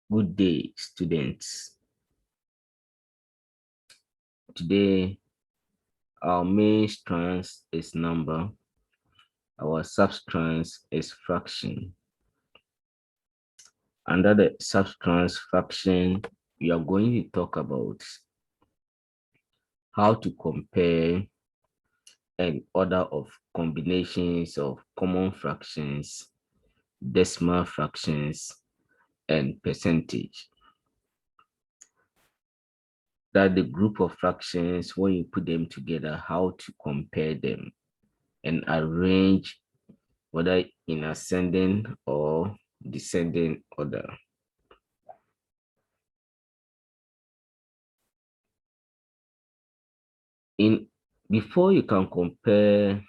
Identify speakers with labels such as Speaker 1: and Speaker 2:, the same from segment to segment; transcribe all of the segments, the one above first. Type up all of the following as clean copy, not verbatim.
Speaker 1: Good day, students. Today, our main strands is number. Our substrands is fraction. Under the substrands fraction, we are going to talk about how to compare an order of combinations of common fractions, decimal fractions, and percentage. That the group of fractions, when you put them together, how to compare them and arrange whether in ascending or descending order. Before you can compare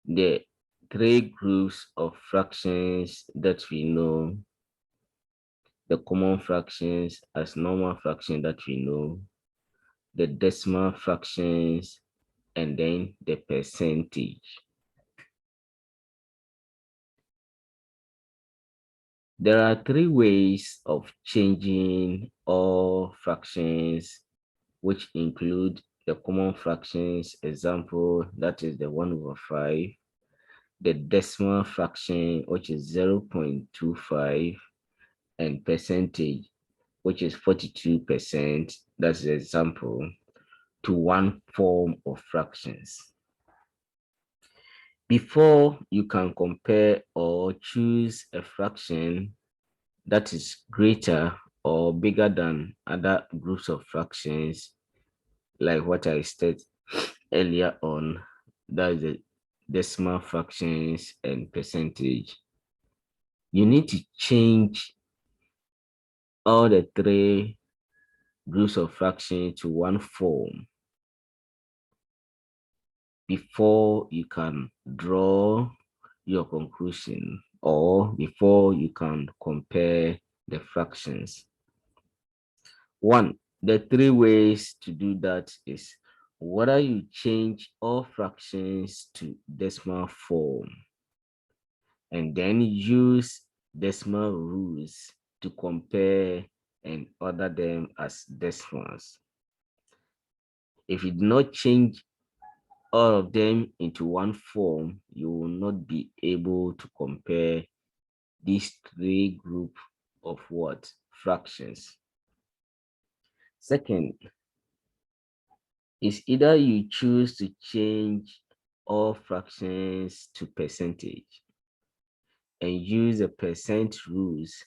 Speaker 1: the three groups of fractions that we know, the common fractions as normal fraction that we know, the decimal fractions, and then the percentage. There are three ways of changing all fractions, which include the common fractions example, that is the 1/5, the decimal fraction, which is 0.25, and percentage, which is 42%. That's the example to one form of fractions. Before you can compare or choose a fraction that is greater or bigger than other groups of fractions, like what I said earlier on, that is the decimal fractions and percentage, you need to change all the three groups of fractions to one form before you can draw your conclusion or before you can compare the fractions. One, the three ways to do that is whether you change all fractions to decimal form and then use decimal rules to compare and order them as decimals. If you do not change all of them into one form, you will not be able to compare these three groups of what? Fractions. Second, is either you choose to change all fractions to percentage and use the percent rules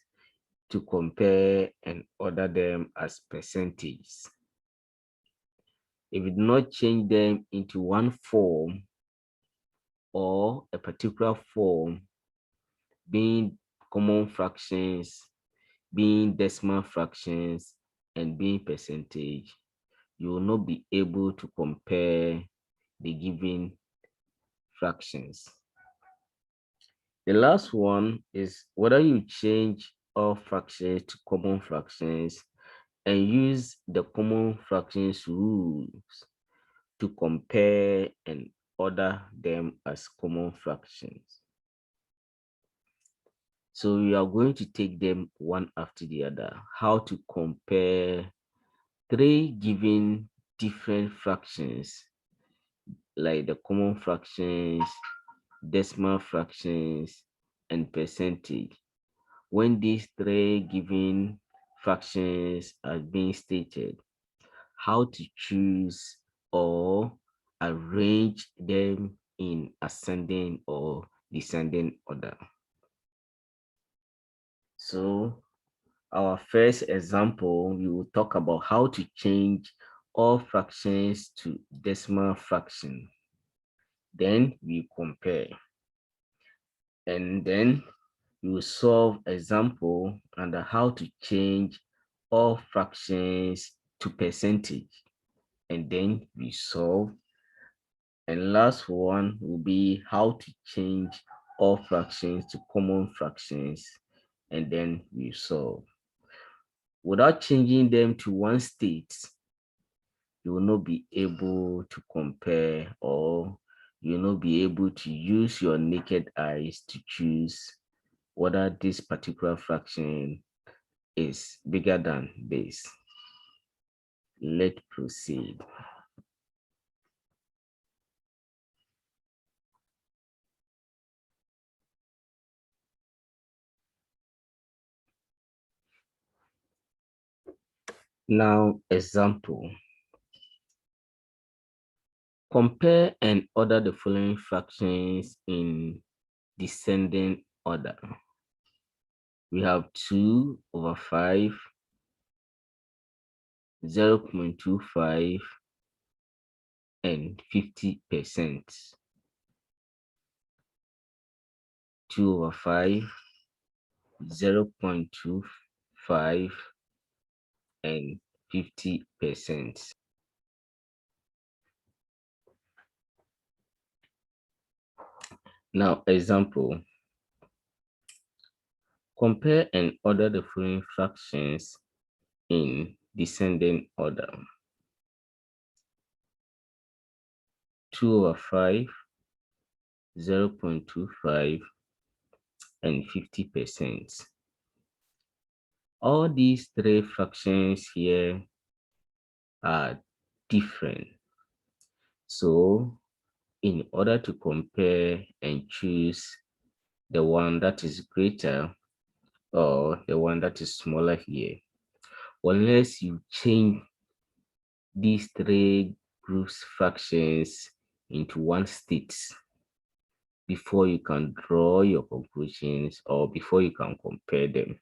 Speaker 1: to compare and order them as percentages. If you do not change them into one form or a particular form, being common fractions, being decimal fractions, and being percentage, you will not be able to compare the given fractions. The last one is whether you change all fractions to common fractions and use the common fractions rules to compare and order them as common fractions. So we are going to take them one after the other. How to compare three given different fractions, like the common fractions, decimal fractions, and percentage. When these three given fractions are being stated, how to choose or arrange them in ascending or descending order. So our first example, we will talk about how to change all fractions to decimal fraction. Then we compare. And then we will solve example under how to change all fractions to percentage. And then we solve. And last one will be how to change all fractions to common fractions. And then we solve. Without changing them to one state, you will not be able to compare, or you will not be able to use your naked eyes to choose whether this particular fraction is bigger than this. Let's proceed. Now, example. Compare and order the following fractions in descending order. We have 2/5, 0.25, and 50%. 2/5, 0.25, and 50%. Now, example. Compare and order the following fractions in descending order. 2/5, 0.25, and 50%. All these three fractions here are different. So, in order to compare and choose the one that is greater or the one that is smaller here, unless you change these three groups fractions into one state before you can draw your conclusions or before you can compare them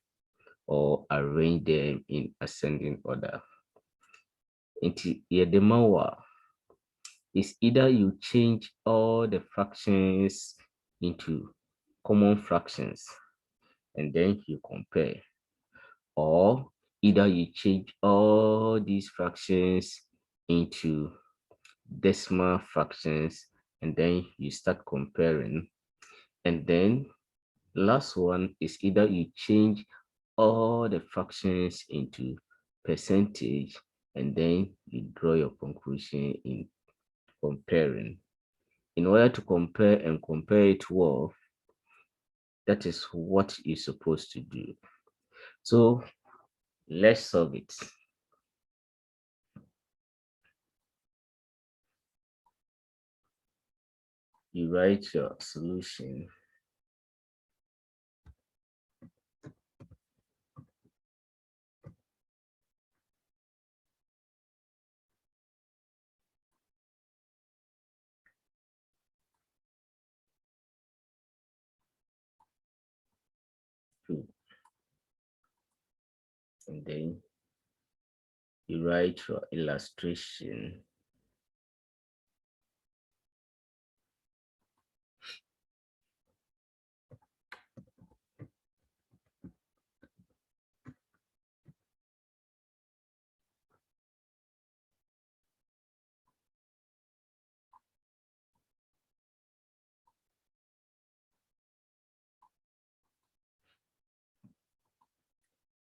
Speaker 1: or arrange them in ascending order. Is either you change all the fractions into common fractions and then you compare, or either you change all these fractions into decimal fractions and then you start comparing. And then last one is either you change all the fractions into percentage and then you draw your conclusion in comparing. In order to compare and compare it well, that is what you're supposed to do. So let's solve it. You write your solution. And then you write your illustration.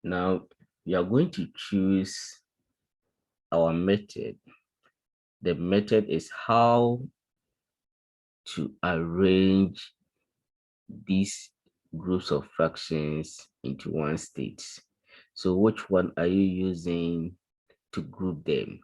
Speaker 1: Now we are going to choose our method. The method is how to arrange these groups of fractions into one state. So which one are you using to group them?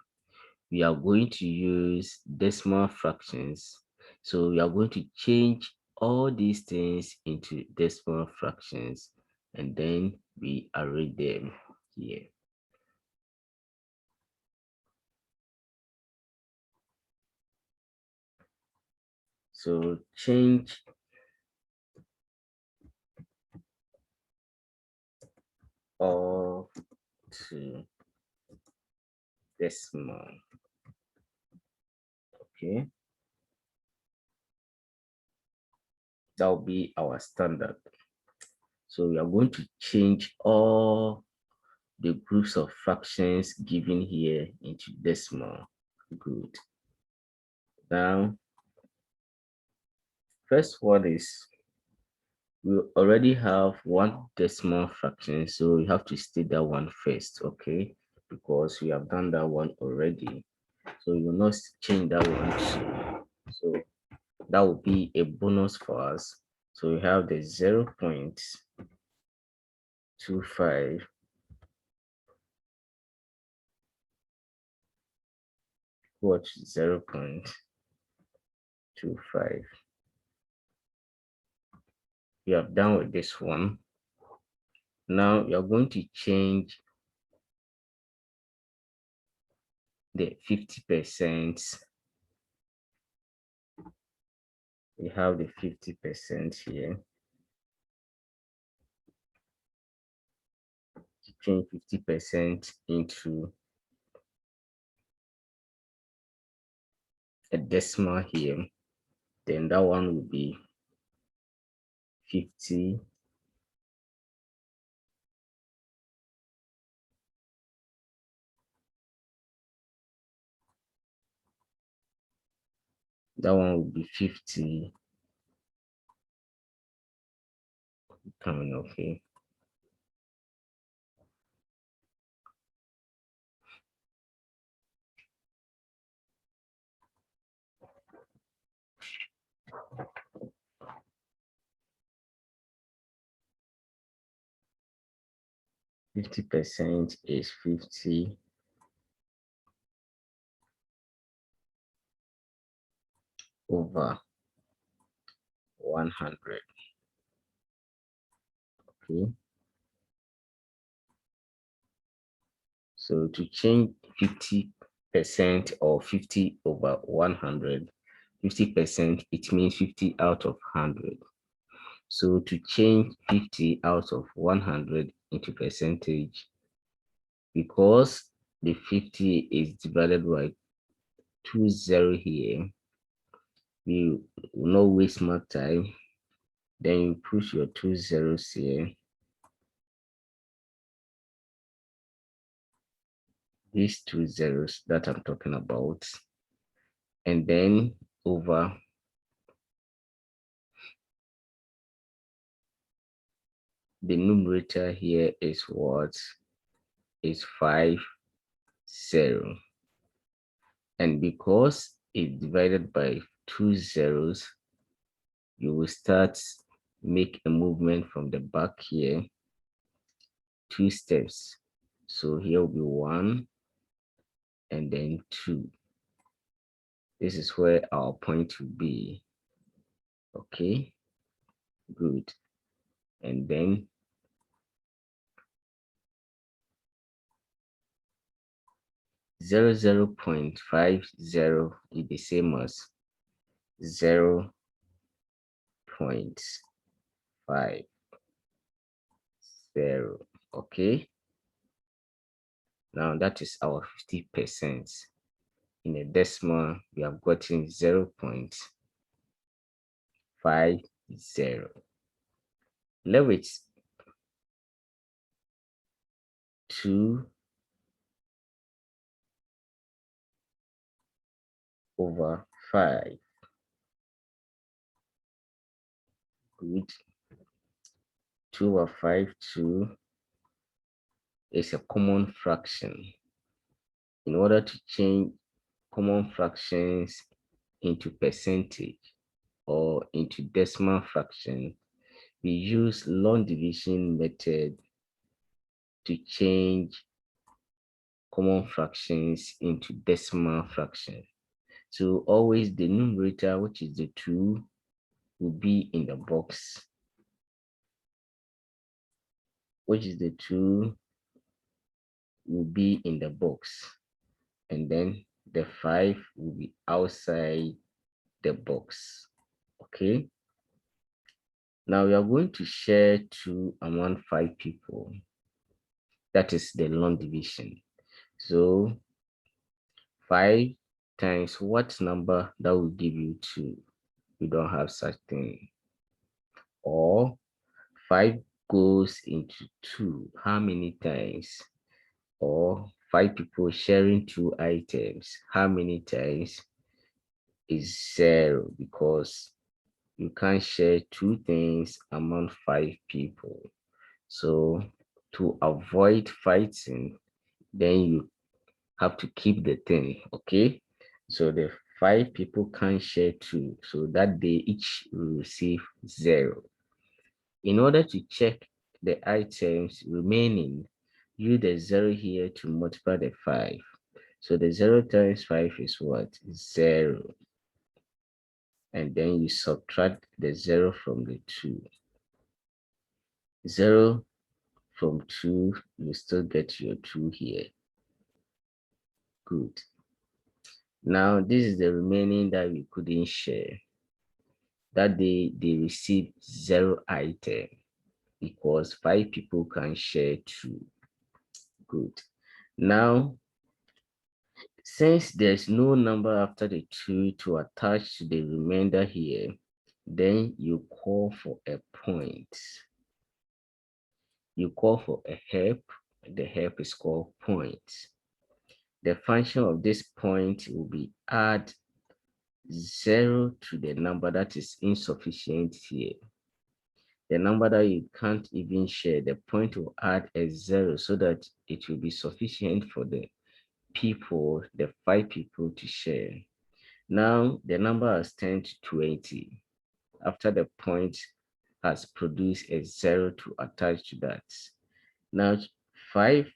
Speaker 1: We are going to use decimal fractions. So we are going to change all these things into decimal fractions and then we arrange them here. So change all to decimal. Okay. That will be our standard. So we are going to change all the groups of fractions given here into decimal. Good. Now, first one is we already have one decimal fraction, so we have to state that one first, okay? Because we have done that one already. So we will not change that one. So that will be a bonus for us. So we have the 0.25, watch 0.25. We have done with this one. Now you're going to change the 50%. We have the 50% here. Change 50% into a decimal here. Then that one will be 50. That one will be 50. Coming, okay. %50 is 50 over 100. Okay. So to change 50% or 50 over 100, 50%, it means 50 out of 100. So to change 50 out of 100 into percentage, because the 50 is divided by 20 here, we will not waste more time. Then you push your 2 zeros here. These 2 zeros that I'm talking about. And then over the numerator here is what? Is 50. And because it's divided by 2 zeros, you will start make a movement from the back here, 2 steps. So here will be 1 and then 2. This is where our point will be. Okay, good. And then 0.50 is the same as 0.50. Okay, now that is our 50%. In a decimal, we have gotten 0.50. Left with 2 over 5. Good. 2 over 5, 2 is a common fraction. In order to change common fractions into percentage or into decimal fraction, we use long division method to change common fractions into decimal fraction. So always the numerator, which is the 2, will be in the box, which is the 2 will be in the box, and then the 5 will be outside the box. Okay, now we are going to share 2 among 5 people. That is the long division. So 5 times what number? That will give you 2. We don't have such thing. Or 5 goes into 2 how many times? Or 5 people sharing 2 items how many times? Is 0, because you can't share 2 things among 5 people. So to avoid fighting, then you have to keep the thing. Okay, so the 5 people can share 2, so that they each will receive 0. In order to check the items remaining, use the 0 here to multiply the 5. So the 0 times 5 is what? 0. And then you subtract the 0 from the 2. 0 from 2, you still get your 2 here. Good. Now, this is the remaining that we couldn't share. That they received 0 item because 5 people can share 2. Good. Now, since there's no number after the 2 to attach to the remainder here, then you call for a point. You call for a help. The help is called point. The function of this point will be add 0 to the number that is insufficient here. The number that you can't even share, the point will add a 0 so that it will be sufficient for the people, the 5 people to share. Now the number has turned to 20 after the point has produced a 0 to attach to that. Now 5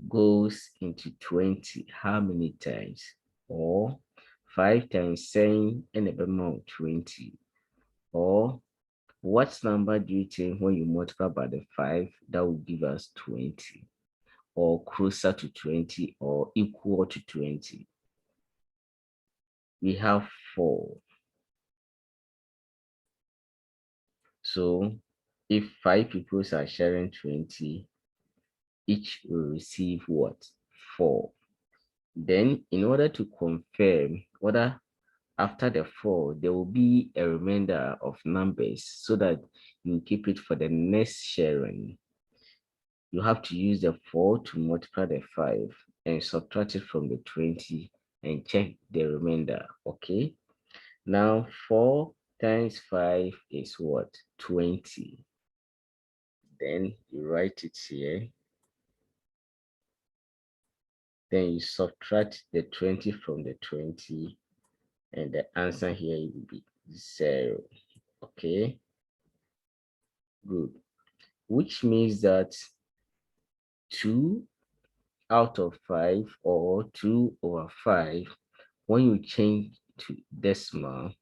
Speaker 1: goes into 20 how many times? Or 5 times 7 and a more 20. Or what number do you think when you multiply by the 5 that will give us 20? Or closer to 20 or equal to 20? We have 4. So if 5 people are sharing 20, each will receive what? 4. Then in order to confirm whether after the 4, there will be a remainder of numbers so that you keep it for the next sharing. You have to use the 4 to multiply the 5 and subtract it from the 20 and check the remainder, okay? Now 4 times 5 is what? 20. Then you write it here. Then you subtract the 20 from the 20 and the answer here will be 0, okay? Good. Which means that 2 out of 5 or 2 over 5, when you change to decimal,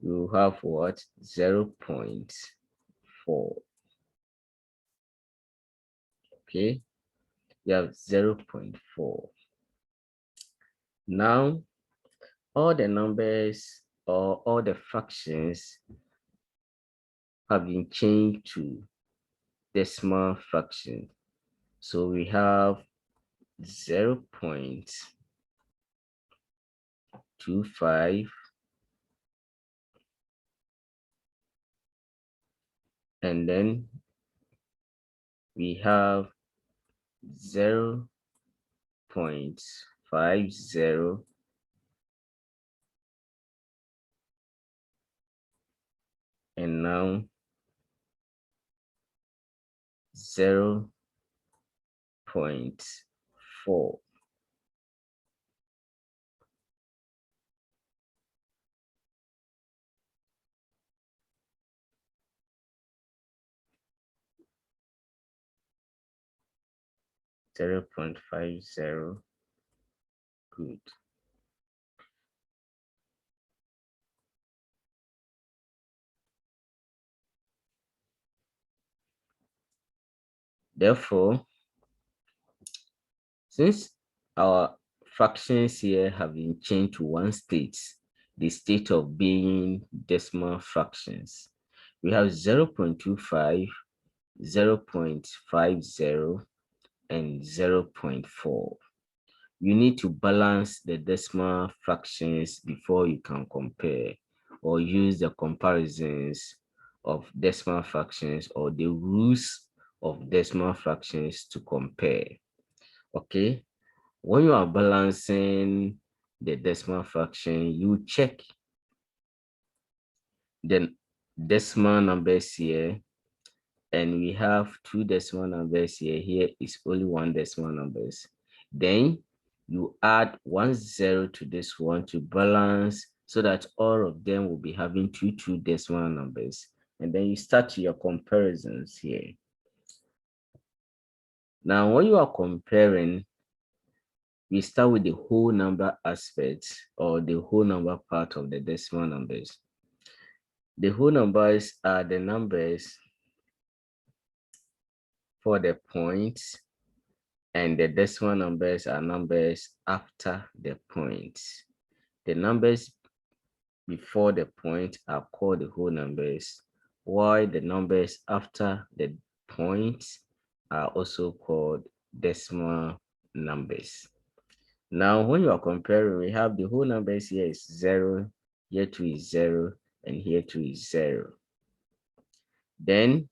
Speaker 1: you have what? 0.4. Okay, you have 0.4. Now, all the numbers or all the fractions have been changed to decimal fraction. So we have 0.25, and then we have 0.50, and now 0.4. Zero 0.50. Good. Therefore, since our fractions here have been changed to one state, the state of being decimal fractions, we have 0.25, 0.50, and 0.4. You need to balance the decimal fractions before you can compare or use the comparisons of decimal fractions or the rules of decimal fractions to compare. Okay, when you are balancing the decimal fraction, you check the decimal numbers here, and we have 2 decimal numbers here. Here is only 1 decimal numbers. Then you add 1 0 to this one to balance so that all of them will be having two decimal numbers. And then you start your comparisons here. Now, when you are comparing, we start with the whole number aspect or the whole number part of the decimal numbers. The whole numbers are the numbers for the points, and the decimal numbers are numbers after the points. The numbers before the point are called the whole numbers, while the numbers after the points are also called decimal numbers. Now, when you are comparing, we have the whole numbers here is 0, here 2 is 0, and here 2 is 0. Then,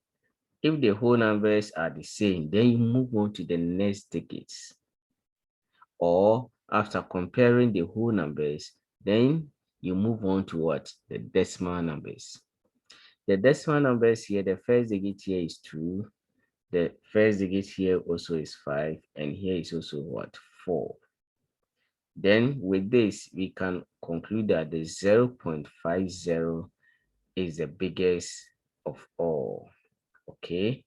Speaker 1: if the whole numbers are the same, then you move on to the next digits. Or after comparing the whole numbers, then you move on to what? The decimal numbers. The decimal numbers here, the first digit here is 2. The first digit here also is 5. And here is also what? 4. Then with this, we can conclude that the 0.50 is the biggest of all. Okay.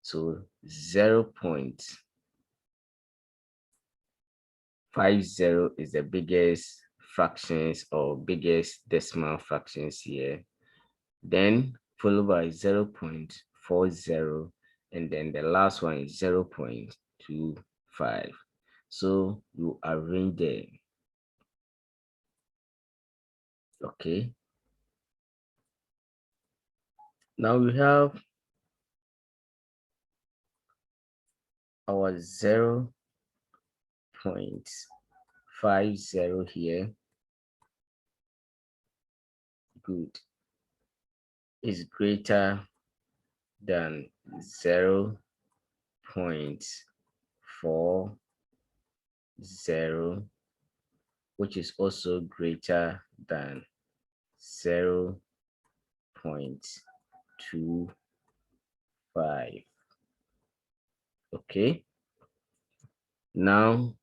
Speaker 1: So 0.50 is the biggest fractions or biggest decimal fractions here. Then followed by 0.40, and then the last one is 0.25. So you arrange them. Okay. Now we have our 0.50 here. Good. Is greater than 0.40, which is also greater than 0.25. Okay. Now,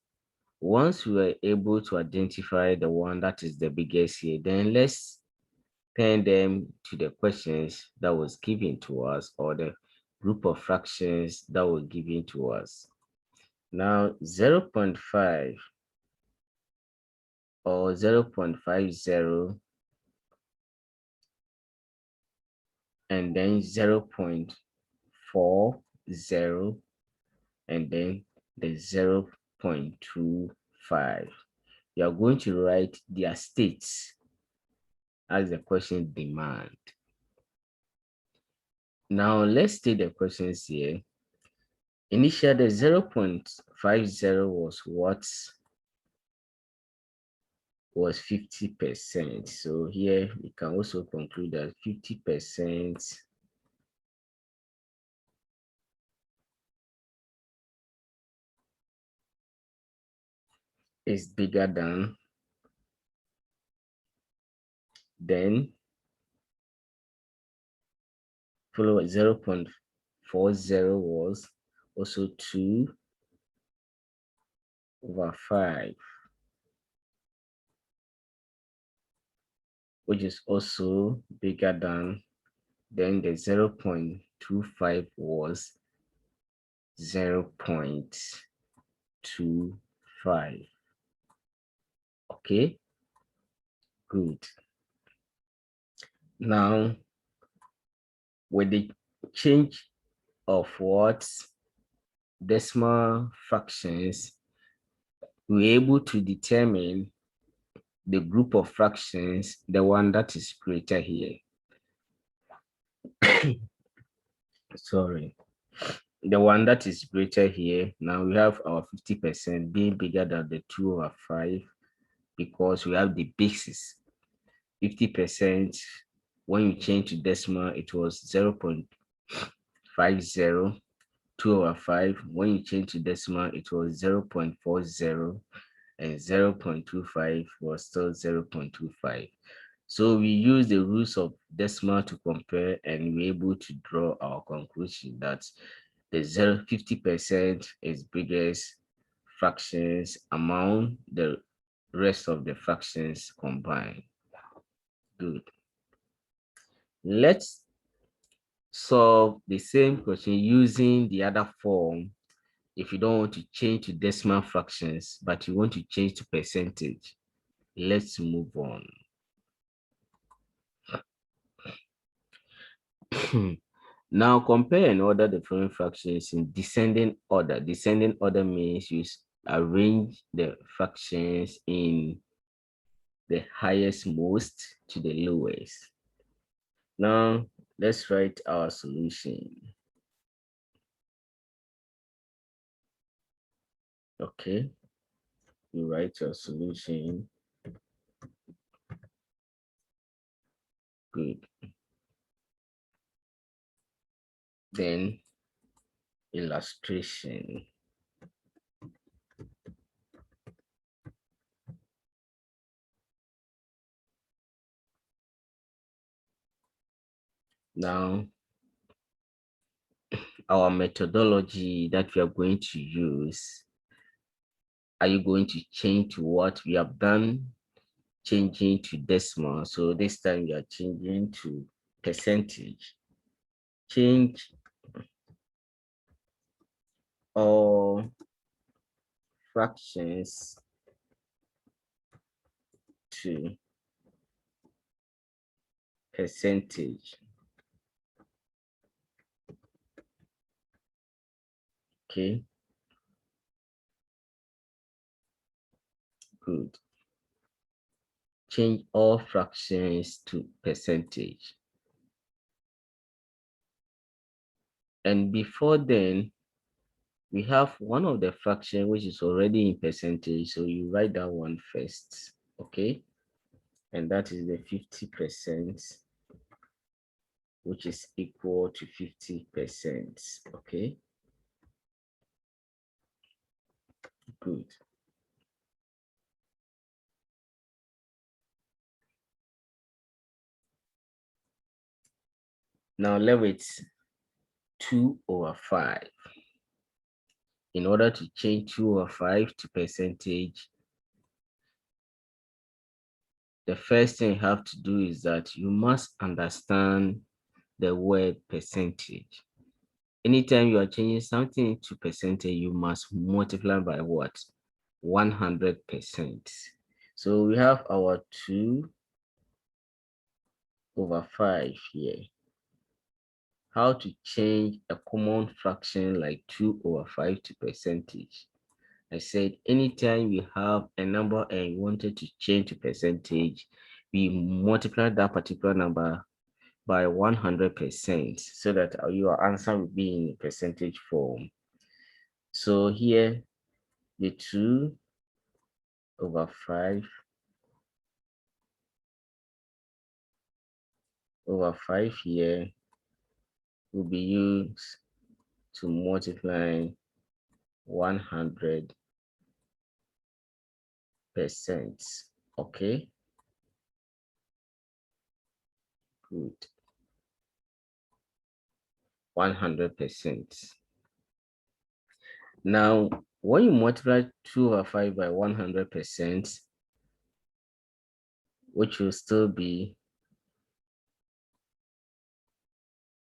Speaker 1: once we are able to identify the one that is the biggest here, then let's turn them to the questions that was given to us, or the group of fractions that were given to us. Now, 0.5 or 0.50 and then 0.40 and then the 0.25. You are going to write their states as the question demand. Now let's state the questions here. Initially, the 0.50 was what? Was 50%. So here we can also conclude that 50% is bigger than, then followed by 0.40 was also 2/5, which is also bigger than, then the 0.25 was 0.25. Okay, good. Now, with the change of what decimal fractions, we're able to determine the group of fractions, the one that is greater here. Sorry, the one that is greater here. Now we have our 50% being bigger than the 2/5 because we have the basis. 50%, when you change to decimal, it was 0.50. 2/5, when you change to decimal, it was 0.40, and 0.25 was still 0.25. So we use the rules of decimal to compare, and we're able to draw our conclusion that the 50% is biggest fractions among the rest of the fractions combined. Good. Let's solve the same question using the other form. If you don't want to change to decimal fractions, but you want to change to percentage, let's move on. Now compare and order the following fractions in descending order. Descending order means you arrange the fractions in the highest most to the lowest. Now let's write our solution. Okay, you write your solution. Good. Then illustration. Now our methodology that we are going to use, are you going to change to what we have done? Changing to decimal. So this time we are changing to percentage. Change all fractions to percentage. Okay, good. Change all fractions to percentage. And before then, we have one of the fraction which is already in percentage. So you write that one first, okay? And that is the 50%, which is equal to 50%, okay? Good. Now let's 2/5. In order to change 2/5 to percentage, the first thing you have to do is that you must understand the word percentage. Anytime you are changing something to percentage, you must multiply by what? 100%. So we have our 2/5 here. How to change a common fraction like 2/5 to percentage? I said anytime we have a number and you wanted to change to percentage, we multiply that particular number by 100% so that your answer will be in percentage form. So here, the 2/5 here will be used to multiply 100%. Okay, good. 100%. Now, when you multiply 2/5 by 100%, which will still be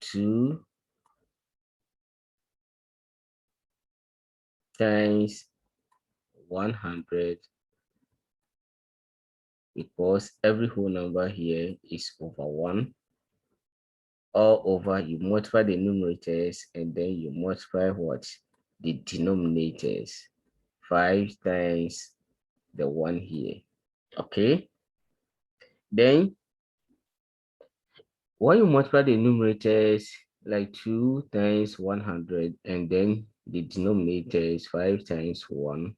Speaker 1: 2 times 100 equals every whole number here is over 1. All over, you multiply the numerators and then you multiply what? The denominators. 5 times the 1 here. Okay. Then when you multiply the numerators like 2 times 100 and then the denominator is 5 times 1,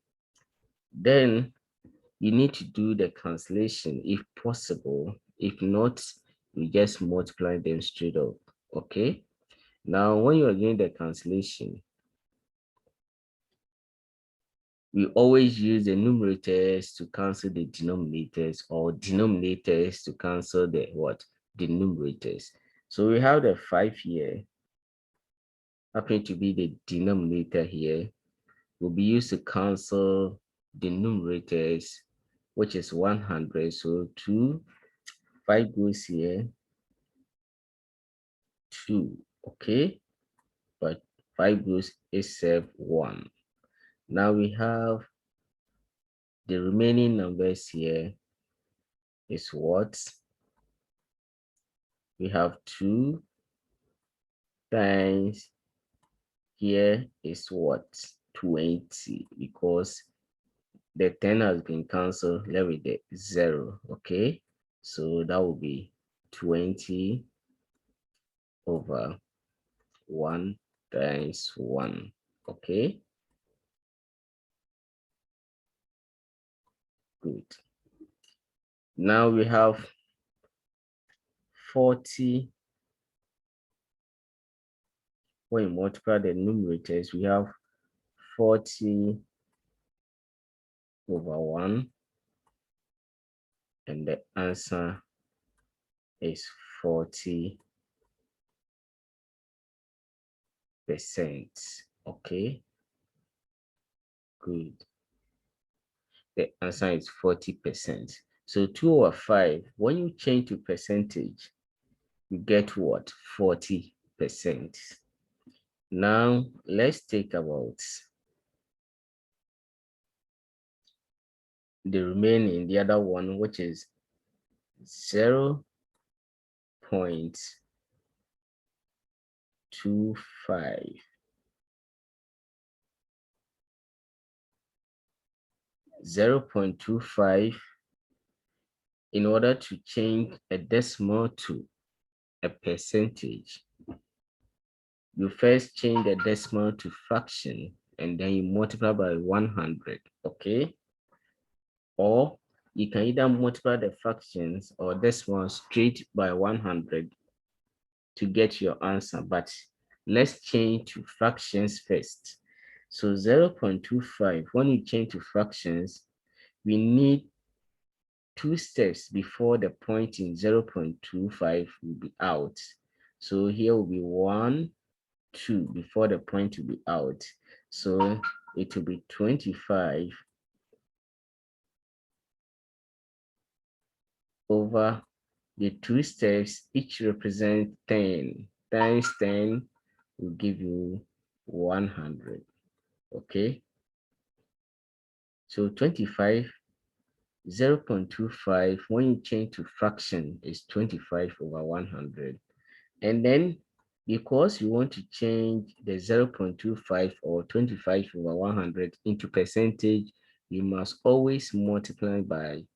Speaker 1: then you need to do the cancellation if possible. If not, you just multiply them straight up. Okay. Now, when you are doing the cancellation, we always use the numerators to cancel the denominators or denominators to cancel the what? The numerators. So we have the 5 here, happen to be the denominator here. will be used to cancel the numerators, which is 100. So 5 goes here, 2, okay? But 5 goes except 1. Now we have the remaining numbers here is what? We have 2 times here is what? 20, because the 10 has been cancelled. Let me get 0, okay? So that will be 20 over 1 times 1, okay? Good. Now we have 40. When you multiply the numerators, we have 40 over 1, and the answer is 40%, okay? Good. The answer is 40%. So 2 over 5, when you change to percentage, you get what? 40%. Now let's take about the remaining, the other one, which is 0.25. 0.25, in order to change a decimal to a percentage, you first change the decimal to fraction and then you multiply by 100, okay? Or you can either multiply the fractions or decimal straight by 100 to get your answer, but let's change to fractions first. So 0.25, when you change to fractions, we need 2 steps before the point in 0.25 will be out. So here will be 1, 2 before the point will be out. So it will be 25 over the 2 steps, each represent 10 times 10 will give you 100, okay? So 25, 0.25, when you change to fraction, is 25 over 100. And then because you want to change the 0.25 or 25 over 100 into percentage, you must always multiply by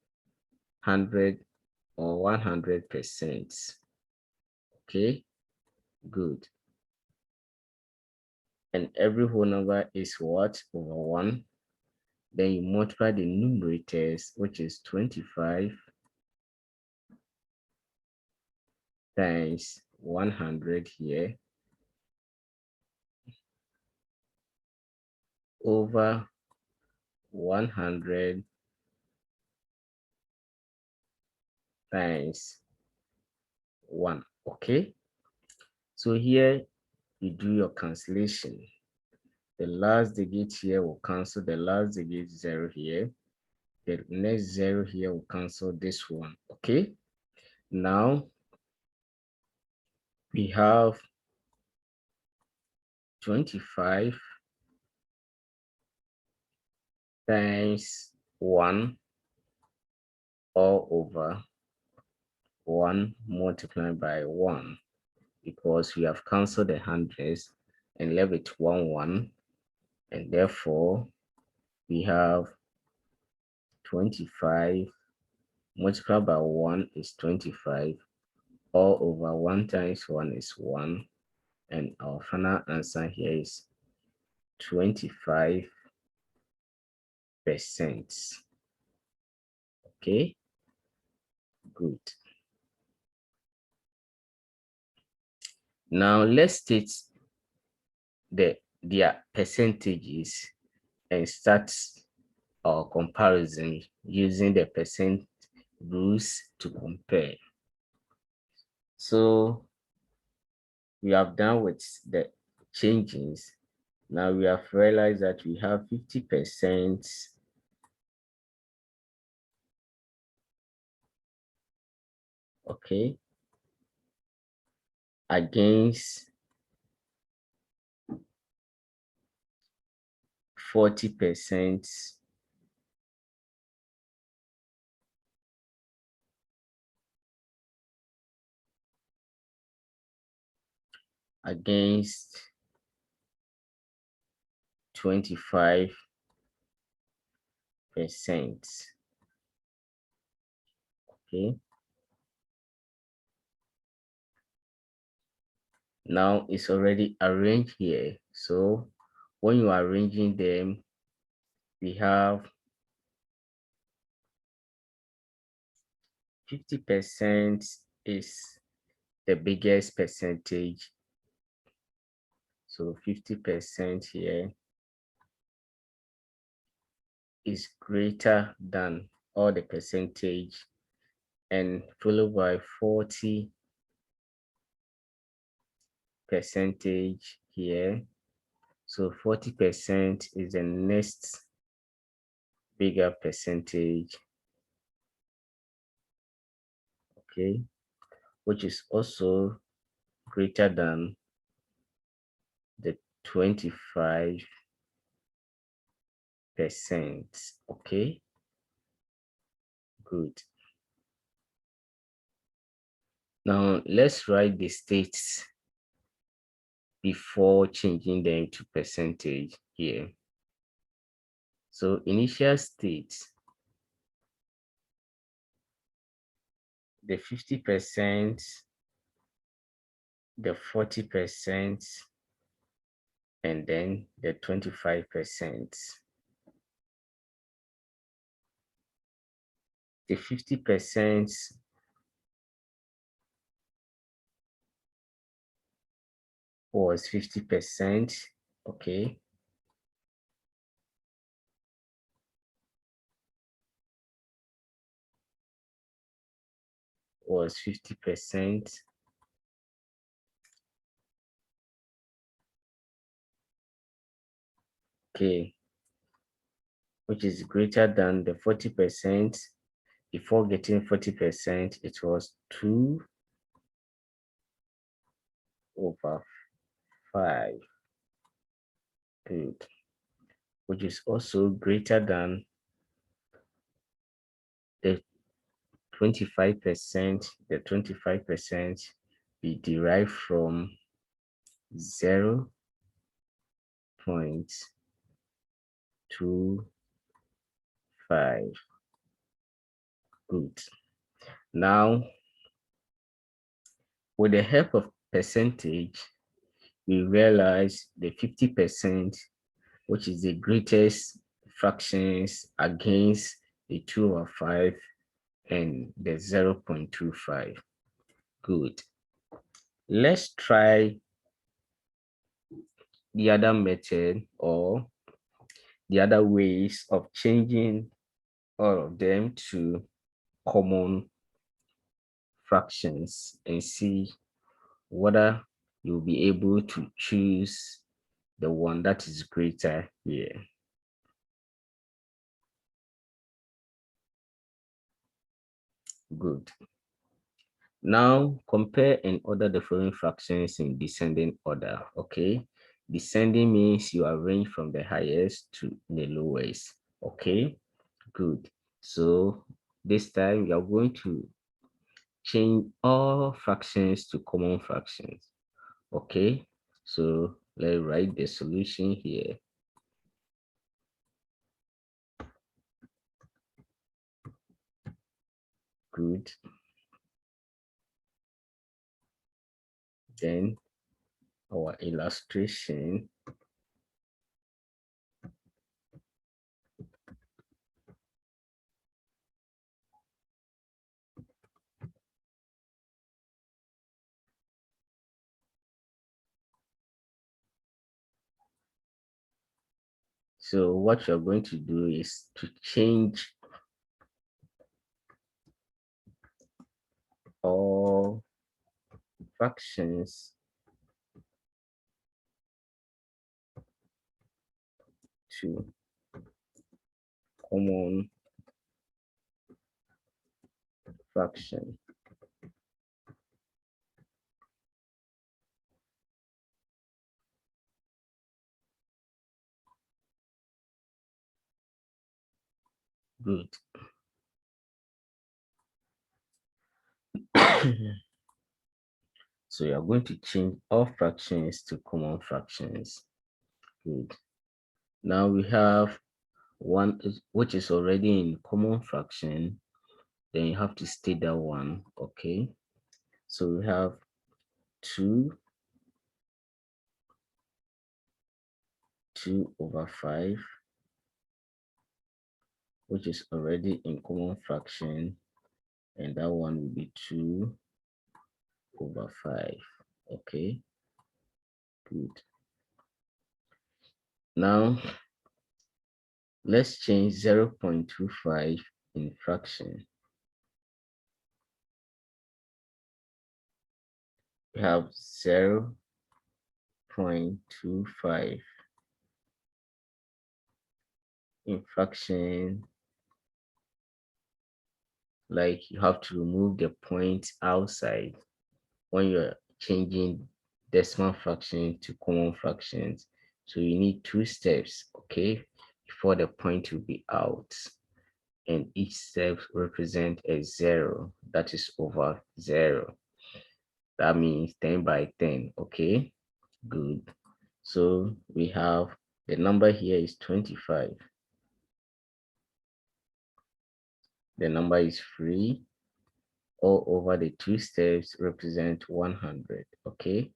Speaker 1: 100 or 100%. Okay, good. And every whole number is what? Over 1. Then you multiply the numerators, which is 25 times 100 here, over 100 times 1, okay? So here you do your cancellation. The last digit here will cancel the last digit 0 here. The next 0 here will cancel this one, okay? Now we have 25 times 1 all over 1 multiplied by 1, because we have canceled the hundreds and left it 1, and therefore we have 25 multiplied by 1 is 25, all over 1 times 1 is 1, and our final answer here is 25%. Okay, good. Now let's state their percentages and start our comparison using the percent rules to compare. So we have done with the changes. Now we have realized that we have 50% okay against 40% against 25%. Okay. Now it's already arranged here. So when you are arranging them, we have 50% is the biggest percentage. So 50% here is greater than all the percentage, and followed by 40% here. So 40% is the next bigger percentage, okay, which is also greater than the 25%, okay, good. Now let's write the states before changing them to percentage here. So initial states, the 50%, the 40%, and then the 25%. The 50% was 50%, okay. Was 50%. Okay, which is greater than the 40%. Before getting 40%, it was 2/5. Good. Which is also greater than the 25%. The 25% be derived from 0.25. Good. Now, with the help of percentage, we realize the 50%, which is the greatest fractions against the 2/5 and the 0.25. Good. Let's try the other method or the other ways of changing all of them to common fractions and see whether you'll be able to choose the one that is greater here. Good. Now compare and order the following fractions in descending order. Okay. Descending means you arrange from the highest to the lowest. Okay. Good. So this time we are going to change all fractions to common fractions. Okay. So let's write the solution here. Good. Then our illustration. So what you're going to do is to change all fractions to common fraction. Good. So you are going to change all fractions to common fractions. Good. Now we have one which is already in common fraction. Then you have to state that one. Okay. So we have 2 over 5, which is already in common fraction, and that one will be 2 over 5. Okay, good. Now let's change 0.25 in fraction. We have 0.25 in fraction. Like, you have to remove the point outside when you're changing decimal fraction to common fractions. So you need 2 steps, okay, before the point will be out. And each step represents a 0, that is over 0. That means 10 by 10, okay? Good. So we have the number here is 25. The number is free. All over the 2 steps represent 100, okay?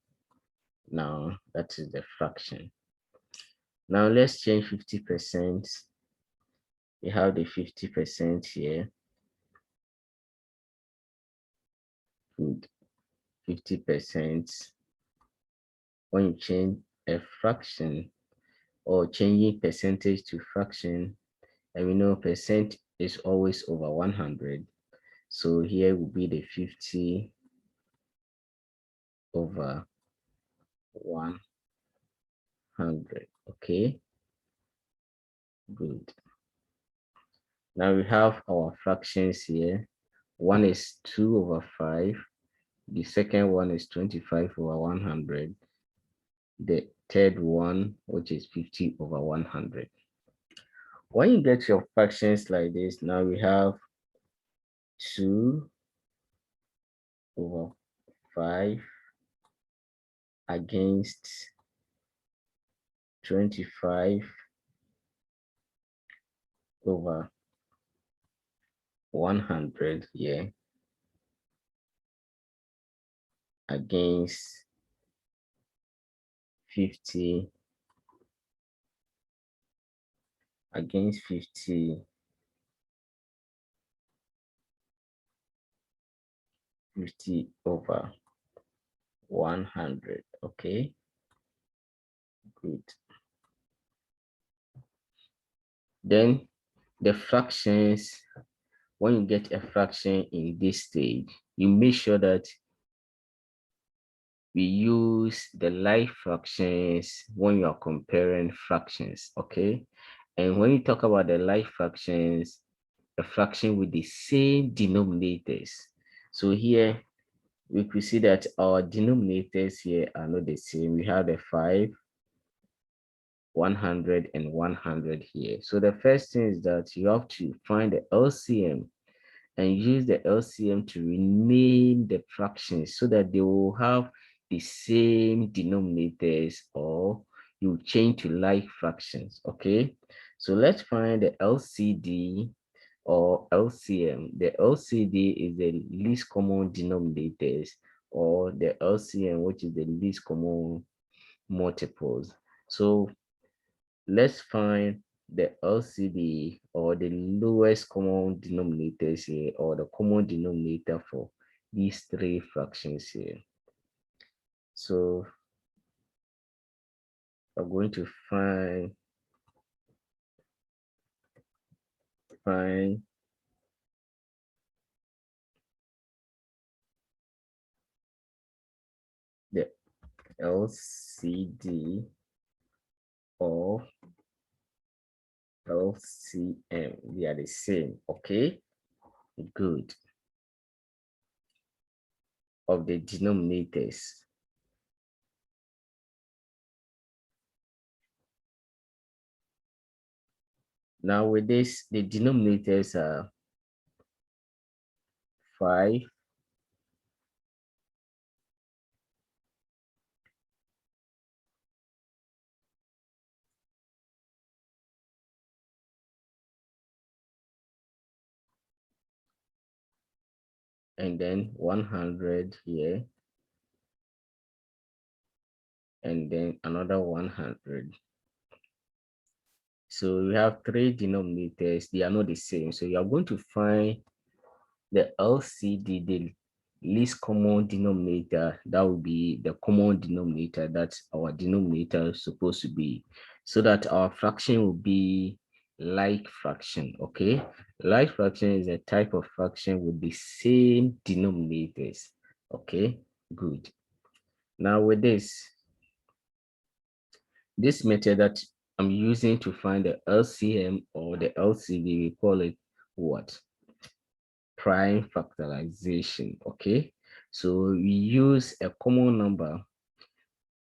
Speaker 1: Now that is the fraction. Now let's change 50%. We have the 50% here. Good. 50%. When you change a fraction or changing percentage to fraction, and we know percent is always over 100. So here will be the 50 over 100. Okay, good. Now we have our fractions here. One is 2 over 5. The second one is 25 over 100. The third one, which is 50 over 100. When you get your fractions like this, now we have 2 over 5 against 25 over 100 here against 50 against 50 over 100. Okay, good. Then the fractions, when you get a fraction in this stage, you make sure that we use the like fractions when you are comparing fractions, okay? And when you talk about the like fractions, a fraction with the same denominators. So here we could see that our denominators here are not the same. We have the 5, 100, and 100 here. So the first thing is that you have to find the LCM and use the LCM to rename the fractions so that they will have the same denominators, or you change to like fractions. Okay, so let's find the LCD or LCM. The LCD is the least common denominators, or the LCM, which is the least common multiples. So let's find the LCD, or the lowest common denominators here, or the common denominator for these 3 fractions here. So we're going to find the LCD of LCM, they are the same. Okay, good. Of the denominators. Now with this, the denominators are 5, and then 100 here, and then another 100. So we have 3 denominators. They are not the same. So you are going to find the LCD, the least common denominator. That will be the common denominator that our denominator is supposed to be, so that our fraction will be like fraction. Okay, like fraction is a type of fraction with the same denominators. Okay, good. Now with this method that I'm using to find the LCM or the LCD, we call it what? Prime factorization. Okay, so we use a common number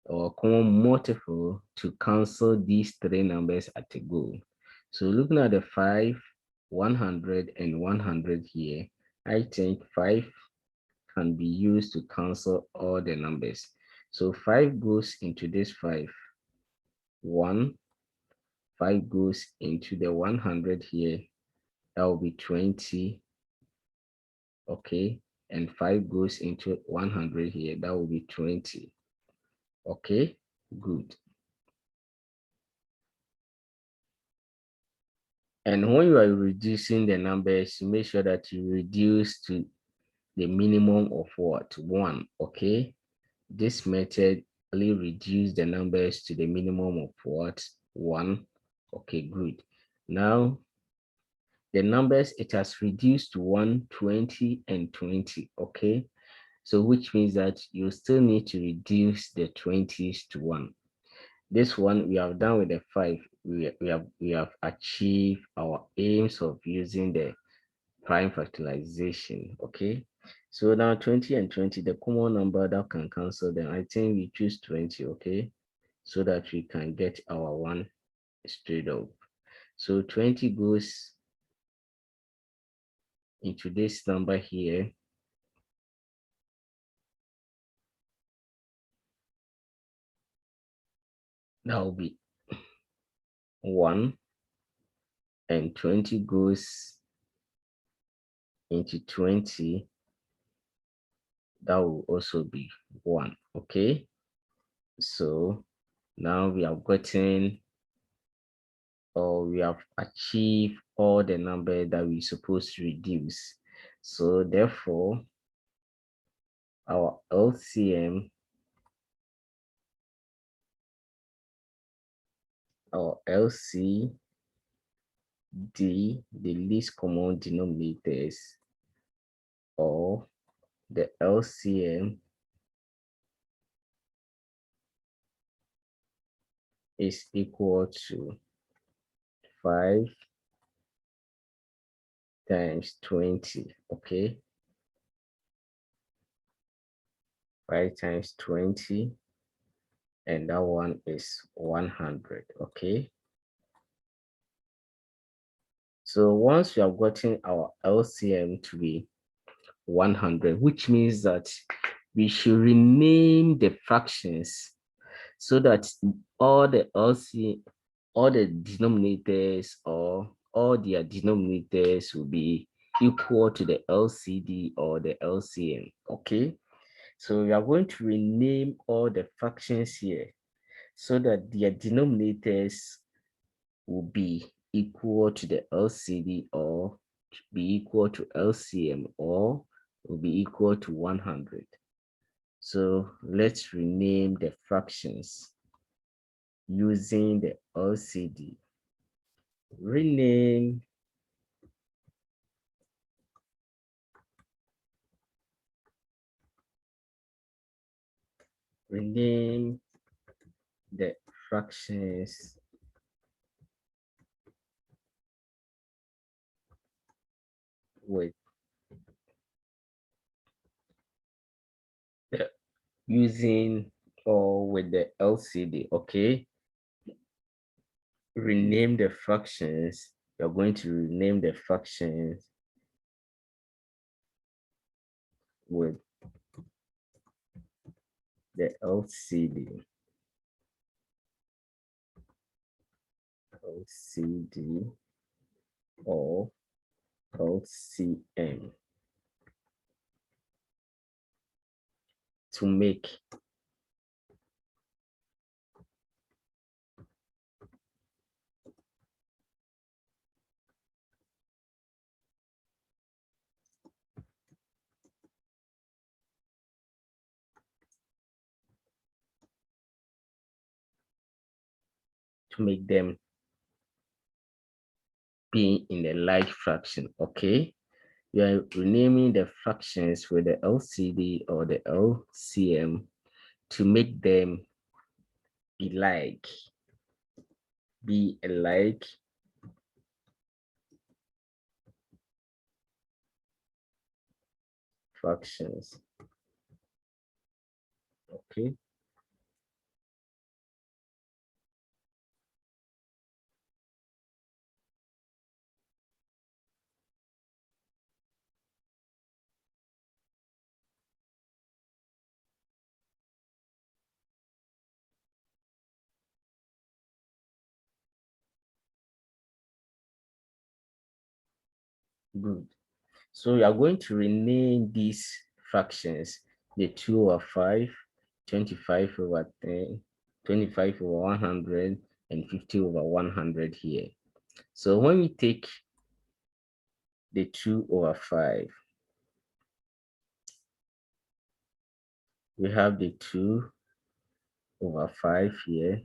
Speaker 1: or common multiple to cancel these 3 numbers at a go. So looking at the 5, 100 and 100 here, I think 5 can be used to cancel all the numbers. So 5 goes into this 5, 5 goes into the 100 here, that will be 20. Okay, and 5 goes into 100 here, that will be 20. Okay, good. And when you are reducing the numbers, make sure that you reduce to the minimum of what? 1. Okay, this method only reduce the numbers to the minimum of what? 1. Okay, good. Now the numbers, it has reduced to 1, 20 and 20. Okay, so which means that you still need to reduce the 20s to 1. This one we have done with the 5. We have achieved our aims of using the prime factorization. Okay, so now 20 and 20, the common number that can cancel them, I think we choose 20. Okay, so that we can get our 1 straight up. So 20 goes into this number here. That will be 1, and 20 goes into 20. That will also be 1. Okay, so now we have gotten, or we have achieved all the number that we're supposed to reduce. So therefore, our LCM, our LCD, the least common denominators, or the LCM is equal to 5 times 20. Okay, 5 times 20, and that one is 100. Okay, so once we have gotten our LCM to be 100, which means that we should rename the fractions so that all the all the denominators, or all their denominators, will be equal to the LCD or the LCM. Okay, so we are going to rename all the fractions here so that their denominators will be equal to the LCD, or be equal to LCM, or will be equal to 100. So let's rename the fractions using the LCD. Rename the fractions with the using or with the LCD. Okay, rename the fractions. You're going to rename the fractions with the LCD. LCD or LCM to make them be in a like fraction. Okay, you are renaming the fractions with the LCD or the LCM to make them be alike fractions. Okay, good. So you are going to rename these fractions, the 2 over 5, 25 over 10, 25 over 100, and 50 over 100 here. So when we take the 2 over 5, we have the 2 over 5 here.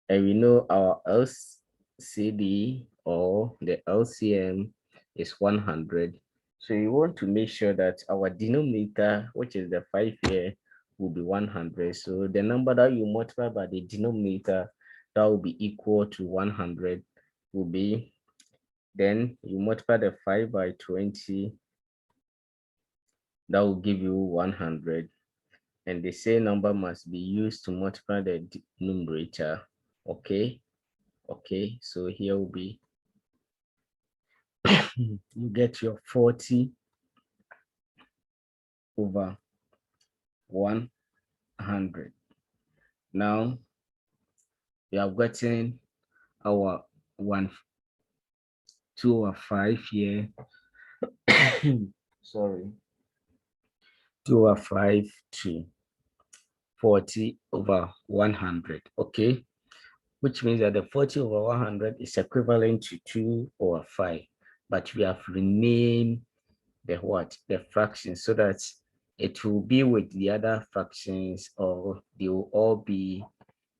Speaker 1: And we know our LCD or the LCM is 100. So you want to make sure that our denominator, which is the 5 here, will be 100. So the number that you multiply by the denominator that will be equal to 100 will be, then you multiply the 5 by 20, that will give you 100. And the same number must be used to multiply the numerator. Okay. Okay, so here will be you get your 40 over 100. Now we have gotten our 2 over 5 here. Sorry, 2 over 5 to 40 over 100. Okay, which means that the 40 over 100 is equivalent to 2 over 5, but we have renamed the fractions so that it will be with the other fractions, or they will all be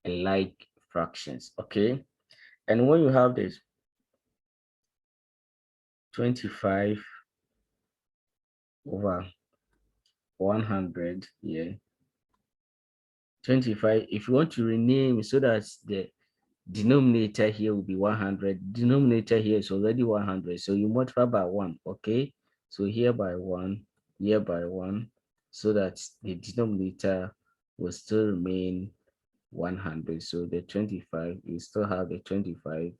Speaker 1: alike fractions. Okay, and when you have this 25 over 100 here, 25, if you want to rename so that the denominator here will be 100, denominator here is already 100, so you multiply by 1. Okay, so here by 1, here by 1, so that the denominator will still remain 100. So the 25, you still have the 25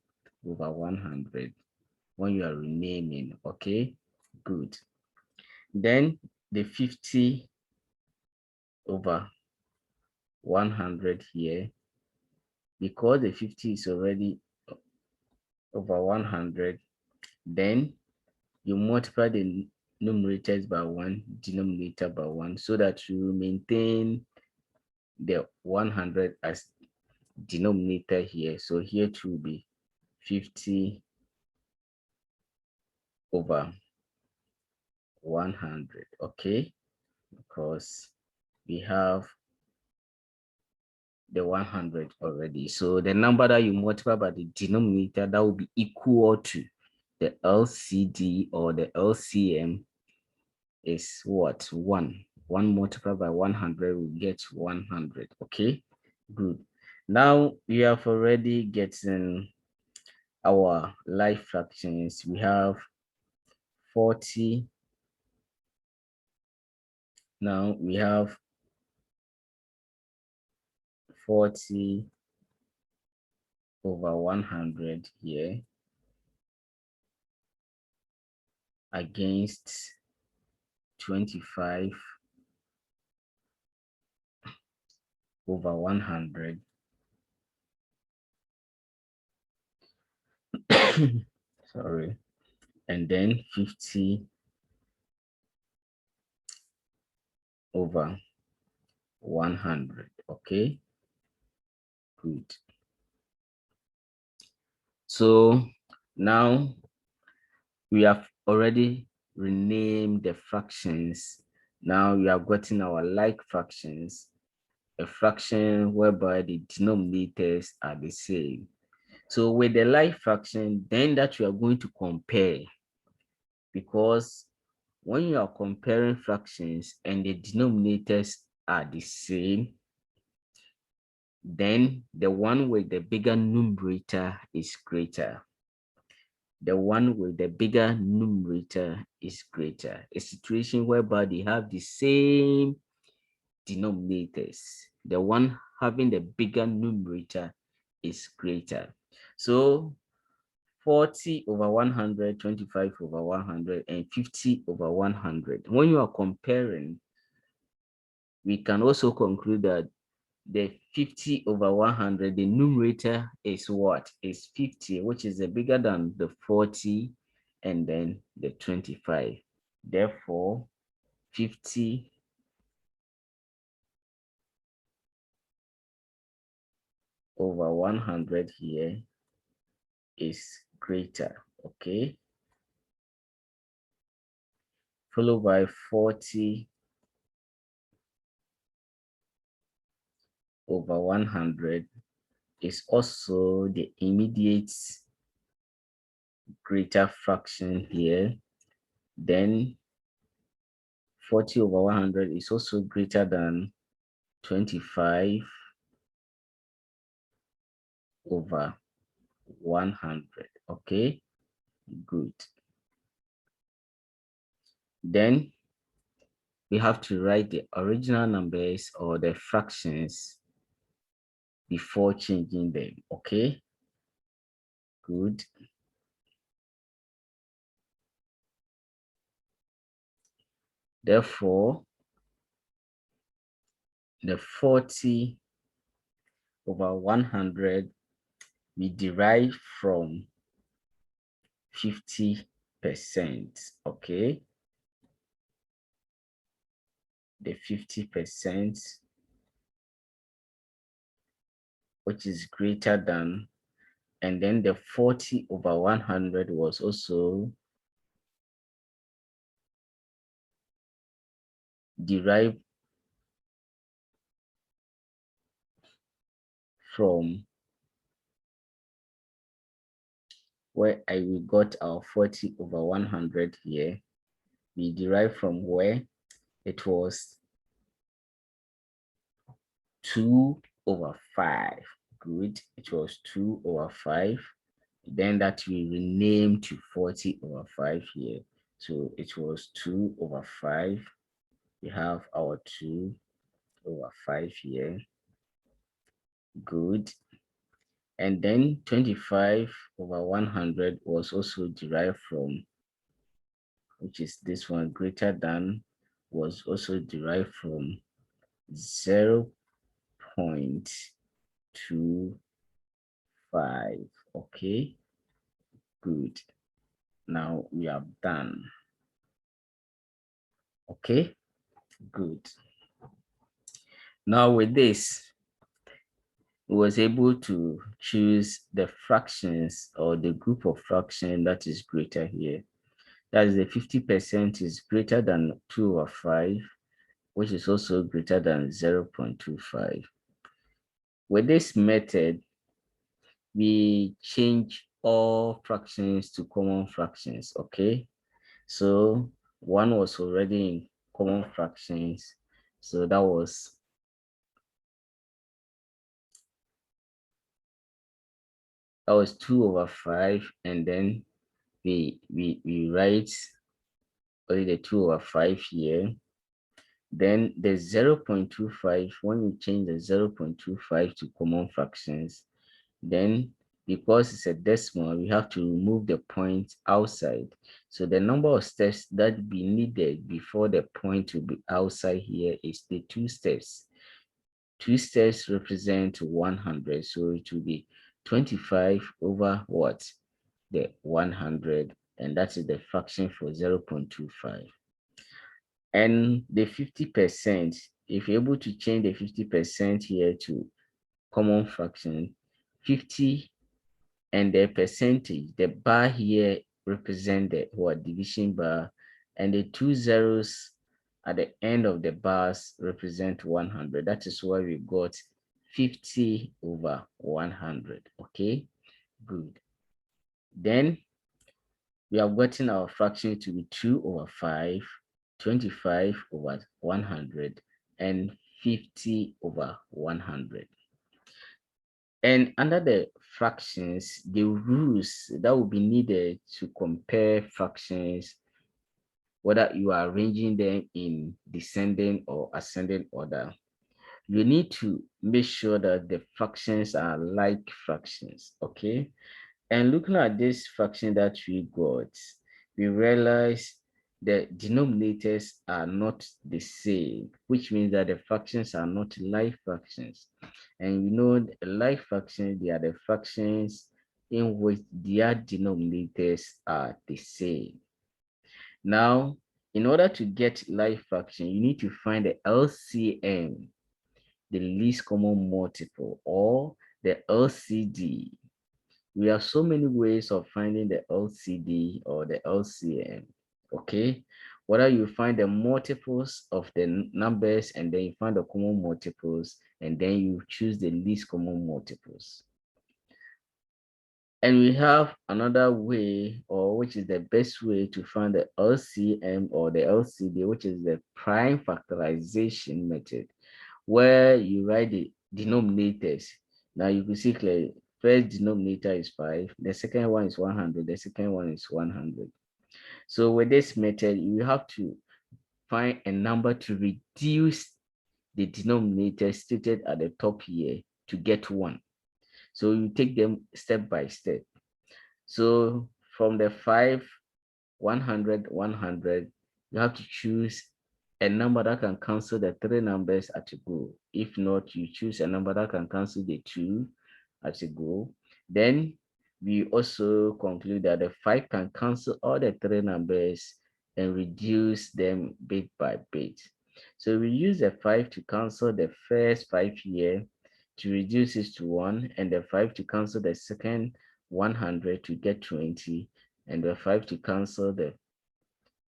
Speaker 1: over 100 when you are renaming. Okay, good. Then the 50 over 100 here, because the 50 is already over 100, then you multiply the numerators by 1, denominator by 1, so that you maintain the 100 as denominator here. So here to will be 50 over 100. Okay, because we have the 100 already. So the number that you multiply by the denominator, that will be equal to the LCD or the LCM is what? 1. 1 multiplied by 100 will get 100. Okay, good. Now we have already gotten our life fractions. We have 40. Now we have 40 over 100 here against 25 over 100. Sorry. And then 50 over 100. Okay, good. So now we have already renamed the fractions. Now we have gotten our like fractions, a fraction whereby the denominators are the same. So with the like fraction, then that we are going to compare, because when you are comparing fractions and the denominators are the same, then the one with the bigger numerator is greater. The one with the bigger numerator is greater. A situation whereby they have the same denominators. The one having the bigger numerator is greater. So 40 over 100, 25 over 100, and 50 over 100. When you are comparing, we can also conclude that the 50 over 100, the numerator is what? Is 50, which is bigger than the 40 and then the 25. Therefore, 50 over 100 here is greater, okay? Followed by 40 over 100 is also the immediate greater fraction here. Then 40 over 100 is also greater than 25 over 100. Okay, good. Then we have to write the original numbers or the fractions before changing them. Okay, good. Therefore, the 40 over 100 we derive from 50%. Okay, the 50%, which is greater than, and then the 40 over 100 was also derived from where we got our 40 over 100 here. We derive from where it was 2 over 5. Good, it was 2 over 5. Then that we renamed to 40 over 5 here. So it was 2 over 5. We have our 2 over 5 here. Good. And then 25 over 100 was also derived from, which is this one, greater than, was also derived from 0.25. Okay, good. Now we are done. Okay, good. Now with this, we was able to choose the fractions or the group of fraction that is greater here. That is the 50% is greater than 2 over 5, which is also greater than 0.25. With this method, we change all fractions to common fractions, okay? So one was already in common fractions, so that was 2 over 5, and then we write only the 2/5 here. Then the 0.25, when you change the 0.25 to common fractions, then because it's a decimal, we have to remove the point outside. So the number of steps that be needed before the point will be outside here is the 2 steps. 2 steps represent 100. So it will be 25 over what? The 100. And that is the fraction for 0.25. And the 50%, if you're able to change the 50% here to common fraction, 50 and the percentage, the bar here represent the what division bar, and the 2 zeros at the end of the bars represent 100. That is why we got 50 over 100. Okay, good. Then we have gotten our fraction to be 2/5, 25 over 100, and 50 over 100. And under the fractions, the rules that will be needed to compare fractions, whether you are arranging them in descending or ascending order, you need to make sure that the fractions are like fractions, okay? And looking at this fraction that we got, we realize the denominators are not the same, which means that the fractions are not like fractions. And we know the like fractions, they are the fractions in which their denominators are the same. Now, in order to get like fraction, you need to find the LCM, the least common multiple, or the LCD. We have so many ways of finding the LCD or the LCM, okay? Whether you find the multiples of the numbers and then you find the common multiples and then you choose the least common multiples. And we have another way, or which is the best way to find the LCM or the LCD, which is the prime factorization method, where you write the denominators. Now you can see clearly, first denominator is 5, the second one is 100, the second one is 100. So with this method, you have to find a number to reduce the denominator stated at the top here to get 1. So you take them step by step. So from the 5, 100, 100, you have to choose a number that can cancel the 3 numbers at a go. If not, you choose a number that can cancel the 2 at a go. Then we also conclude that the 5 can cancel all the 3 numbers and reduce them bit by bit. So we use the 5 to cancel the first 5 here to reduce it to 1, and the 5 to cancel the second 100 to get 20, and the 5 to cancel the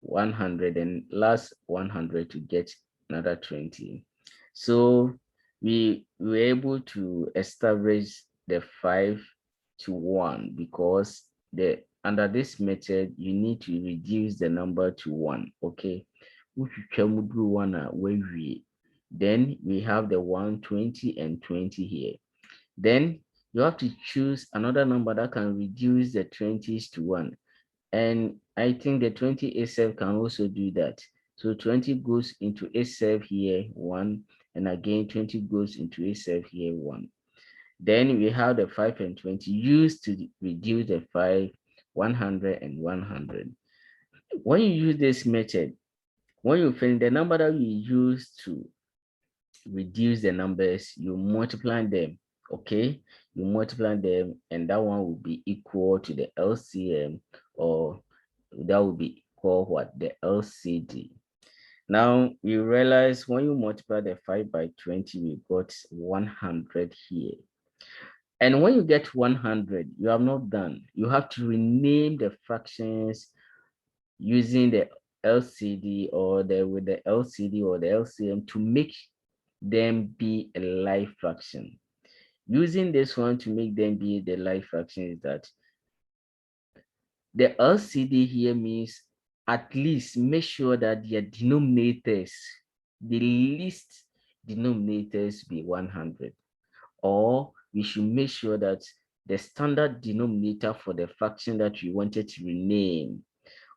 Speaker 1: 100 and last 100 to get another 20. So we were able to establish the 5 to 1 because under this method you need to reduce the number to 1. Okay, then we have the 120 and 20 here. Then you have to choose another number that can reduce the 20s to 1. And I think the 20 itself can also do that. So 20 goes into itself here, 1, and again 20 goes into itself here, 1. Then we have the 5 and 20 used to reduce the 5, 100 and 100. When you use this method, when you find the number that you use to reduce the numbers, you multiply them, okay? You multiply them, and that one will be equal to the LCM, or that will be called what? The LCD. Now you realize when you multiply the 5 by 20, we got 100 here. And when you get 100, you have not done. You have to rename the fractions using the LCD or with the LCD or the LCM to make them be a like fraction. Using this one to make them be the like fraction is that the LCD here means at least make sure that their denominators, the least denominators be 100. Or we should make sure that the standard denominator for the fraction that we wanted to rename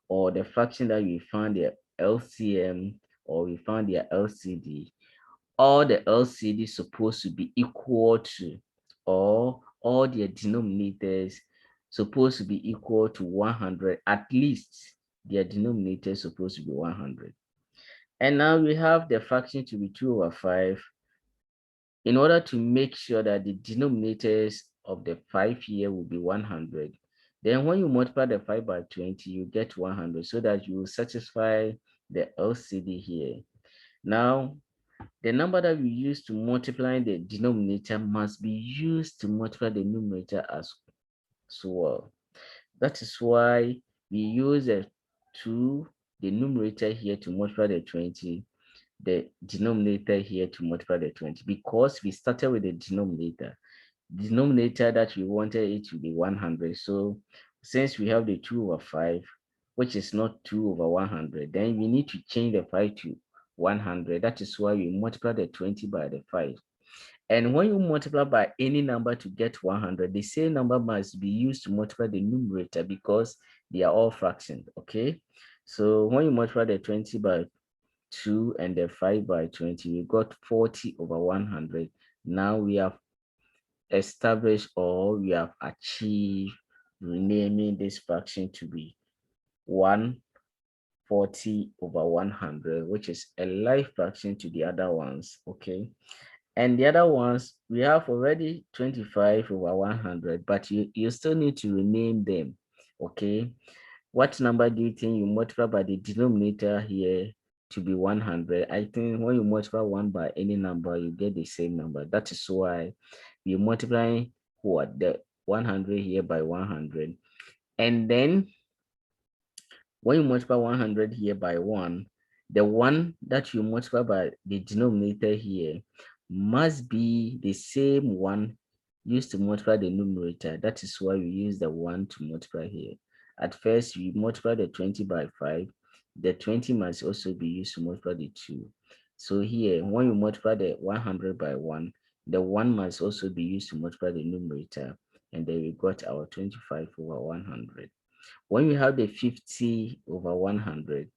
Speaker 1: or the fraction that we found their LCM or we found their LCD, all the LCD is supposed to be equal to, or all their denominators supposed to be equal to 100. At least their denominator is supposed to be 100. And now we have the fraction to be 2 over 5. In order to make sure that the denominators of the 5 here will be 100, then when you multiply the 5 by 20, you get 100, so that you will satisfy the LCD here. Now, the number that we use to multiply the denominator must be used to multiply the numerator as well. That is why we use the numerator here to multiply the 20, the denominator here to multiply the 20, because we started with the denominator that we wanted it to be 100. So since we have the 2 over 5, which is not 2 over 100, then we need to change the 5 to 100. That is why we multiply the 20 by the 5. And when you multiply by any number to get 100, the same number must be used to multiply the numerator, because they are all fractions, okay? So when you multiply the 20 by 2 and the 5 by 20, we got 40 over 100. Now we have established, or we have achieved, renaming this fraction to be 140 over 100, which is a like fraction to the other ones, okay? And the other ones, we have already 25 over 100, but you still need to rename them, okay? What number do you think you multiply by the denominator here to be 100? I think when you multiply 1 by any number, you get the same number. That is why we multiply what? The 100 here by 100. And then when you multiply 100 here by 1, the 1 that you multiply by the denominator here must be the same one used to multiply the numerator. That is why we use the 1 to multiply here. At first, we multiply the 20 by 5. The 20 must also be used to multiply the 2. So here, when you multiply the 100 by 1, the 1 must also be used to multiply the numerator. And then we got our 25 over 100. When we have the 50 over 100,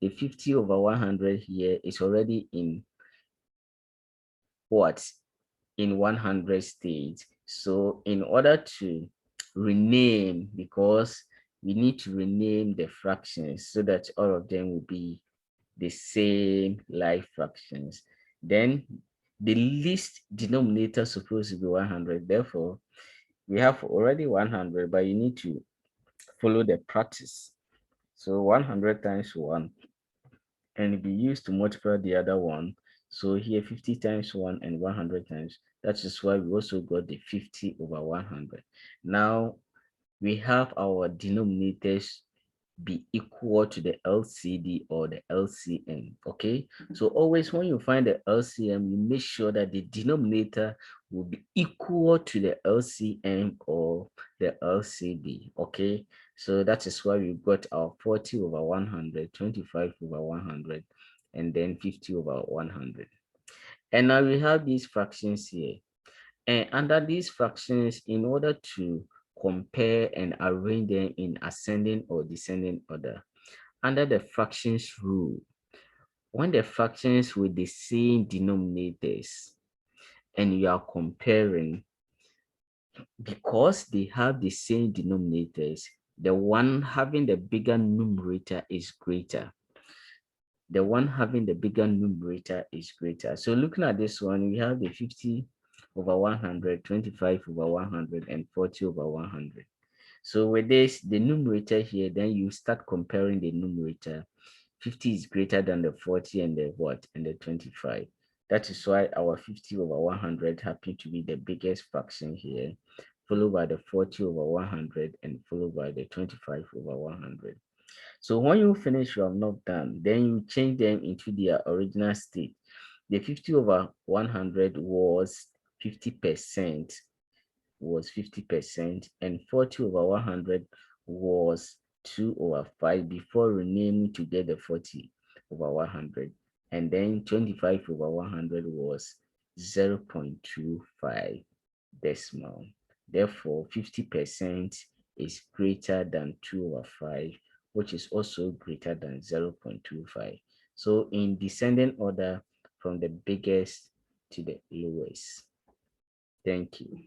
Speaker 1: the 50 over 100 here is already in what? In 100 stage. So in order to rename, because we need to rename the fractions so that all of them will be the same like fractions, then the least denominator is supposed to be 100. Therefore, we have already 100, but you need to follow the practice. So 100 times 1 can be used to multiply the other one. So here 50 times 1 and 100 times. That is why we also got the 50 over 100. Now we have our denominators be equal to the LCD or the LCM, okay? So always when you find the LCM, you make sure that the denominator will be equal to the LCM or the LCD, okay? So that is why we got our 40 over 100, 25 over 100, and then 50 over 100. And now we have these fractions here. And under these fractions, in order to compare and arrange them in ascending or descending order, under the fractions rule, when the fractions with the same denominators and you are comparing, because they have the same denominators, the one having the bigger numerator is greater. The one having the bigger numerator is greater. So looking at this one, we have the 50 over 100, 25 over 100, and 40 over 100. So with this, the numerator here, then you start comparing the numerator. 50 is greater than the 40 and the what? And the 25. That is why our 50 over 100 happen to be the biggest fraction here, followed by the 40 over 100 and followed by the 25 over 100. So when you finish your not done, then you change them into their original state. The 50 over 100 was 50%, and 40 over 100 was 2 over 5 before renaming to get the 40 over 100. And then 25 over 100 was 0.25 decimal. Therefore, 50% is greater than 2 over 5 which is also greater than 0.25. So in descending order from the biggest to the lowest. Thank you.